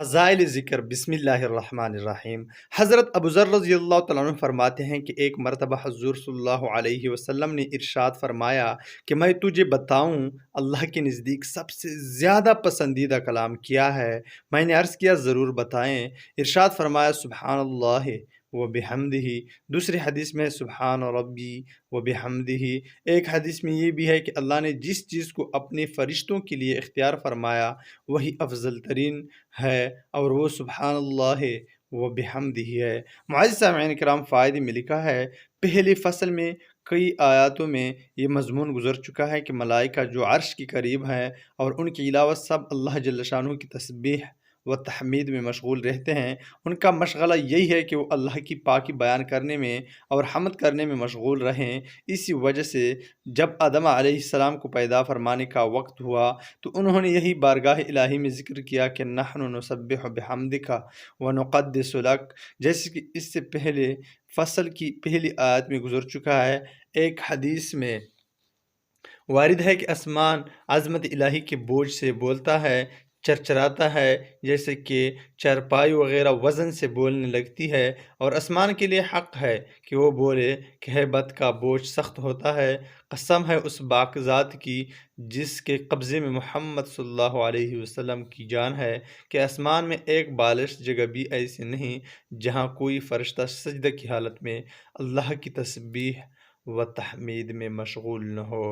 فضائل ذکر بسم اللہ الرحمن الرحیم۔ حضرت ابو ذر رضی اللہ تعالیٰ عنہ فرماتے ہیں کہ ایک مرتبہ حضور صلی اللہ علیہ وسلم نے ارشاد فرمایا کہ میں تجھے بتاؤں اللہ کے نزدیک سب سے زیادہ پسندیدہ کلام کیا ہے؟ میں نے عرض کیا ضرور بتائیں۔ ارشاد فرمایا سبحان اللہ و بحمدہ۔ دوسری حدیث میں سبحان ربی و بحمدہ۔ ایک حدیث میں یہ بھی ہے کہ اللہ نے جس چیز کو اپنے فرشتوں کے لیے اختیار فرمایا وہی افضل ترین ہے اور وہ سبحان اللہ و بحمدہ ہے۔ معزز سامعین کرام، فائدے میں لکھا ہے پہلی فصل میں کئی آیاتوں میں یہ مضمون گزر چکا ہے کہ ملائکہ جو عرش کے قریب ہیں اور ان کے علاوہ سب اللہ جل شانہ کی تسبیح و تحمید میں مشغول رہتے ہیں، ان کا مشغلہ یہی ہے کہ وہ اللہ کی پاکی بیان کرنے میں اور حمد کرنے میں مشغول رہیں۔ اسی وجہ سے جب آدم علیہ السلام کو پیدا فرمانے کا وقت ہوا تو انہوں نے یہی بارگاہ الہی میں ذکر کیا کہ نحن نسبح بحمدک ونقدس لک، جیسے کہ اس سے پہلے فصل کی پہلی آیت میں گزر چکا ہے۔ ایک حدیث میں وارد ہے کہ آسمان عظمت الہی کے بوجھ سے بولتا ہے، چرچراتا ہے، جیسے کہ چارپائی وغیرہ وزن سے بولنے لگتی ہے، اور آسمان کے لیے حق ہے کہ وہ بولے کہ ہیبت کا بوجھ سخت ہوتا ہے۔ قسم ہے اس پاک ذات کی جس کے قبضے میں محمد صلی اللہ علیہ وسلم کی جان ہے کہ آسمان میں ایک بالش جگہ بھی ایسی نہیں جہاں کوئی فرشتہ سجدہ کی حالت میں اللہ کی تسبیح و تحمید میں مشغول نہ ہو۔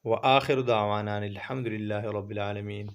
وآخر دعوانا الحمد للہ رب العالمین۔